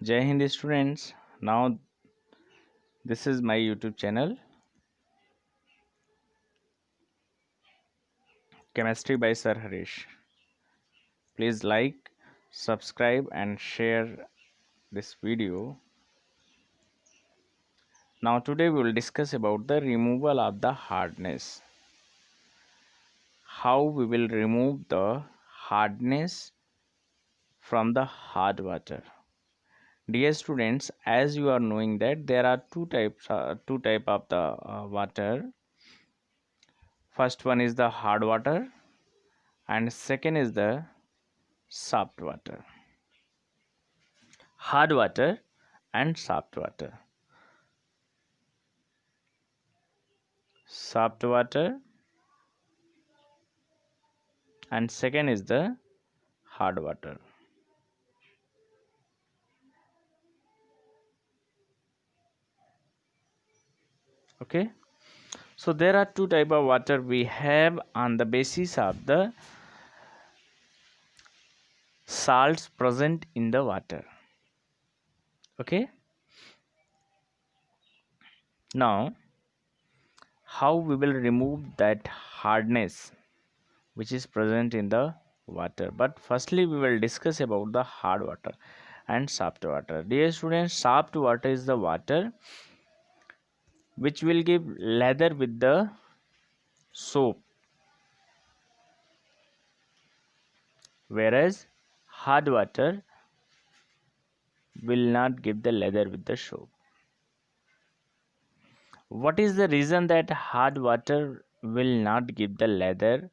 Jai Hind students. Now this is my YouTube channel Chemistry by Sir Harish. Please like, subscribe and share this video. Now today we will discuss about the removal of the hardness. How we will remove the hardness from the hard water. Dear students, as you are knowing that there are two type of the water. First one is the hard water and second is the soft water. Hard water and soft water. Soft water and second is the hard water. Okay, so there are two type of water we have on the basis of the salts present in the water. Okay, now how we will remove that hardness which is present in the water. But firstly we will discuss about the hard water and soft water. Dear students, soft water is the water which will give lather with the soap, whereas hard water will not give the lather with the soap. What is the reason that hard water will not give the lather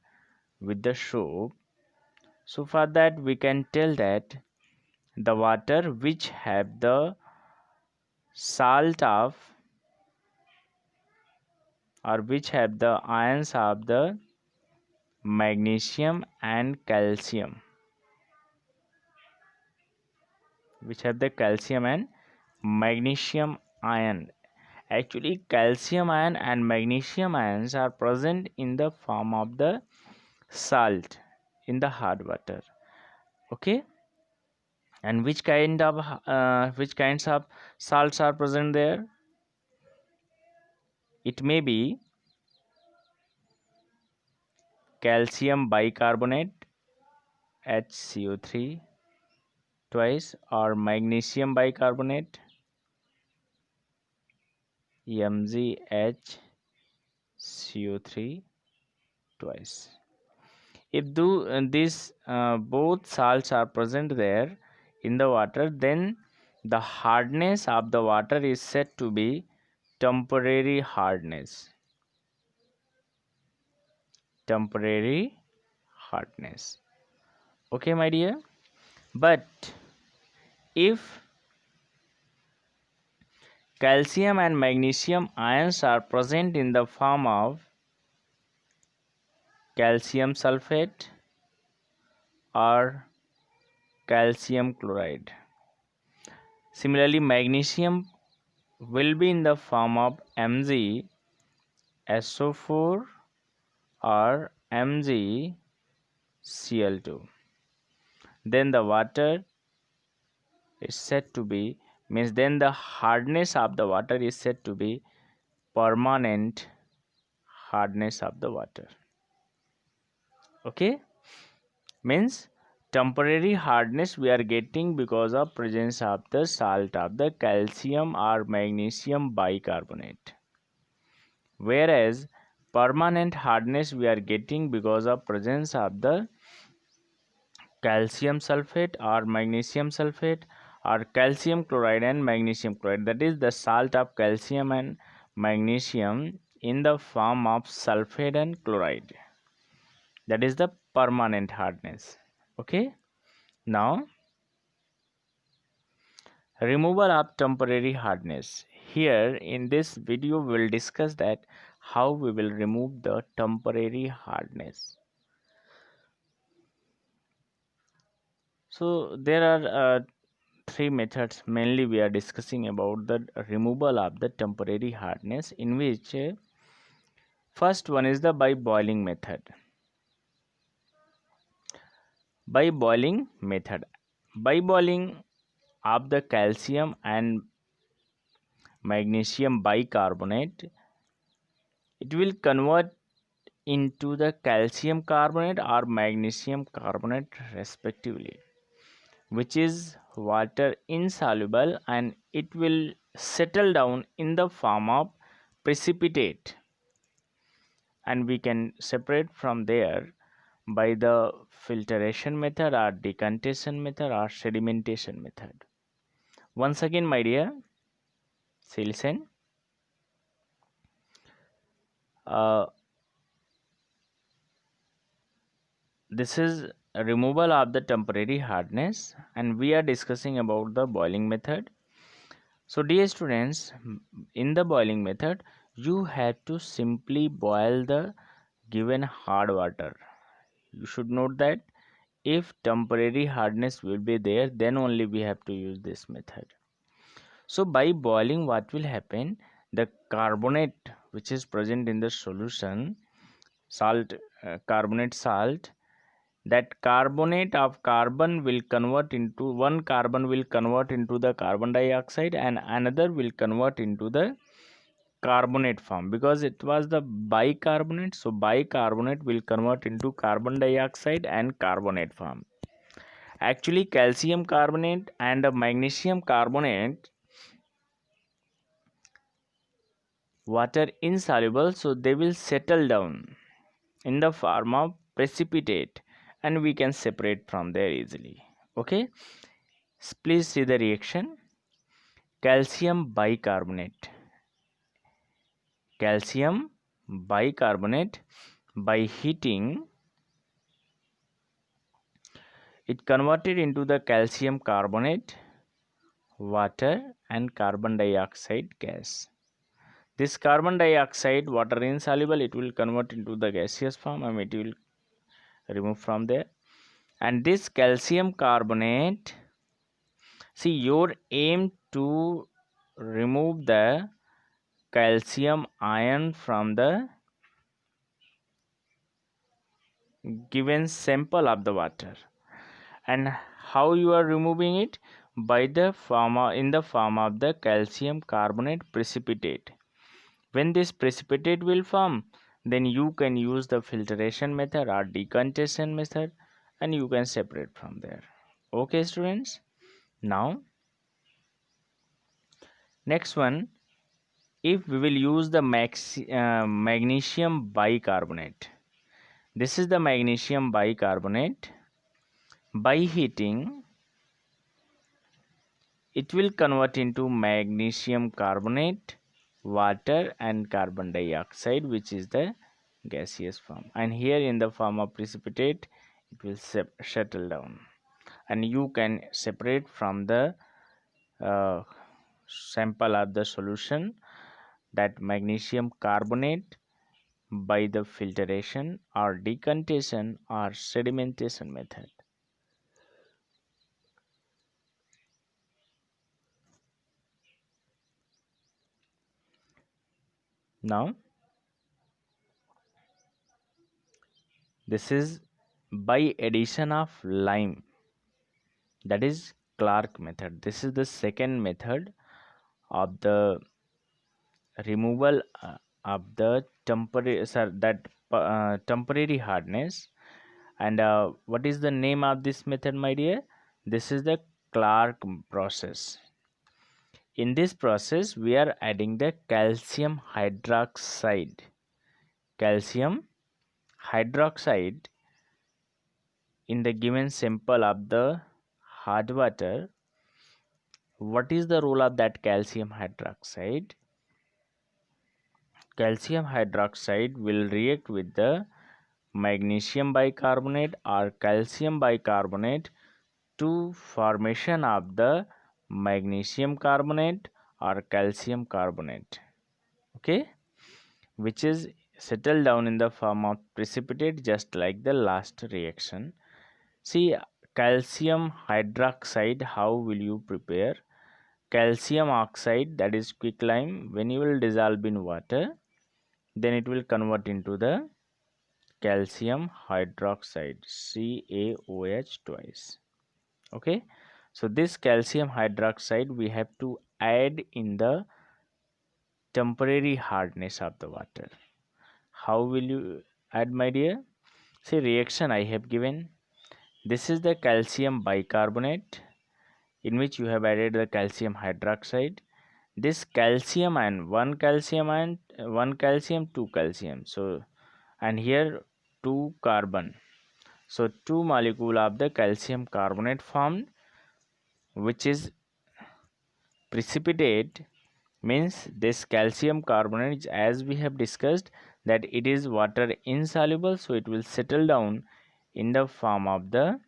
with the soap? So for that we can tell that the water which have the salt of or which have the ions of the magnesium and calcium, which have the calcium and magnesium ion. Actually calcium ion and magnesium ions are present in the form of the salt in the hard water. Okay, and which kinds of salts are present there? It may be calcium bicarbonate HCO3 twice, or magnesium bicarbonate MgHCO3 twice. If these both salts are present there in the water, then the hardness of the water is said to be temporary hardness. Temporary hardness. Okay, my dear. But if calcium and magnesium ions are present in the form of calcium sulfate or calcium chloride, similarly magnesium will be in the form of MgSO4 or MgCl2, then the water is said to be, means then the hardness of the water is said to be permanent hardness of the water. Okay, means temporary hardness we are getting because of presence of the salt of the calcium or magnesium bicarbonate, whereas permanent hardness we are getting because of presence of the calcium sulfate or magnesium sulfate or calcium chloride and magnesium chloride, that is the salt of calcium and magnesium in the form of sulfate and chloride, that is the permanent hardness. Okay, now removal of temporary hardness. Here in this video we will discuss that how we will remove the temporary hardness. So there are three methods mainly we are discussing about the removal of the temporary hardness, in which first one is the by boiling method. By boiling method, by boiling of the calcium and magnesium bicarbonate, it will convert into the calcium carbonate or magnesium carbonate respectively, which is water insoluble, and it will settle down in the form of precipitate, and we can separate from there by the filtration method or decantation method or sedimentation method. Once again, my dear, see, listen. Uh, this is a removal of the temporary hardness, and we are discussing about the boiling method. So dear students, in the boiling method, you have to simply boil the given hard water. You should note that if temporary hardness will be there, then only we have to use this method. So by boiling, what will happen, the carbonate which is present in the solution, salt, carbonate salt, that carbonate of carbon will convert into, one carbon will convert into the carbon dioxide and another will convert into the carbonate form, because it was the bicarbonate. So bicarbonate will convert into carbon dioxide and carbonate form. Actually calcium carbonate and magnesium carbonate, water insoluble, so they will settle down in the form of precipitate, and we can separate from there easily. Okay, please see the reaction. Calcium bicarbonate, calcium bicarbonate, by heating it converted into the calcium carbonate, water and carbon dioxide gas. This carbon dioxide, water insoluble, it will convert into the gaseous form and it will remove from there. And this calcium carbonate, see, your aim to remove the calcium ion from the given sample of the water. And how you are removing it? By the form of, in the form of the calcium carbonate precipitate. When this precipitate will form, then you can use the filtration method or decantation method, and you can separate from there. Okay students, now next one, if we will use the magnesium bicarbonate, this is the magnesium bicarbonate. By heating it will convert into magnesium carbonate, water and carbon dioxide, which is the gaseous form, and here in the form of precipitate it will settle down, and you can separate from the uh, sample of the solution that magnesium carbonate by the filtration or decantation or sedimentation method. Now this is by addition of lime, that is Clark method. This is the second method of the removal of the temporary, temporary hardness. And what is the name of this method, my dear? This is the Clark process. In this process we are adding the calcium hydroxide, calcium hydroxide in the given sample of the hard water. What is the role of that calcium hydroxide? Calcium hydroxide will react with the magnesium bicarbonate or calcium bicarbonate to formation of the magnesium carbonate or calcium carbonate. Okay, which is settled down in the form of precipitate, just like the last reaction. See, calcium hydroxide, how will you prepare? Calcium oxide, that is quicklime, when you will dissolve in water, then it will convert into the calcium hydroxide, CaOH twice. Okay, So this calcium hydroxide we have to add in the temporary hardness of the water. How will you add, my dear? See, reaction I have given. This is the calcium bicarbonate in which you have added the calcium hydroxide. This calcium ion, one calcium, two calcium. So, and here two carbon. So two molecule of the calcium carbonate formed, which is precipitate, means this calcium carbonate, as we have discussed, that it is water insoluble, so it will settle down in the form of the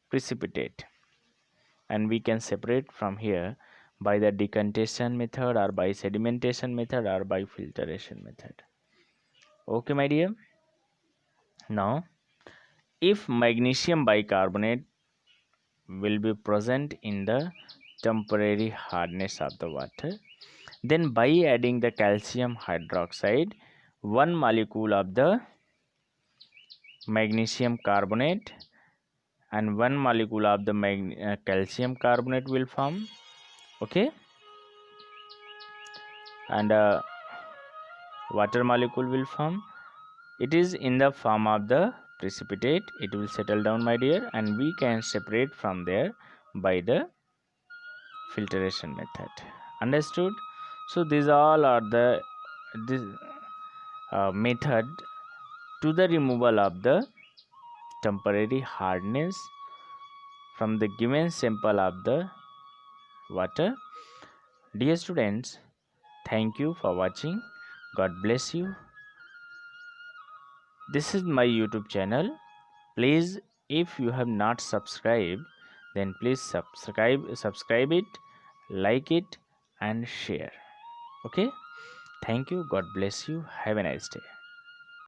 precipitate, and we can separate from here by the decantation method or by sedimentation method or by filtration method. Okay, my dear. Now if magnesium bicarbonate will be present in the temporary hardness of the water, then by adding the calcium hydroxide, one molecule of the magnesium carbonate and one molecule of the calcium carbonate will form. Okay, and water molecule will form. It is in the form of the precipitate. It will settle down, my dear, and we can separate from there by the filtration method. Understood? So these all are the this method to the removal of the temporary hardness from the given sample of the water. Dear students, thank you for watching. God bless you. This is my YouTube channel. Please, if you have not subscribed, then please subscribe it, like it, and share. Okay, thank you. God bless you. Have a nice day.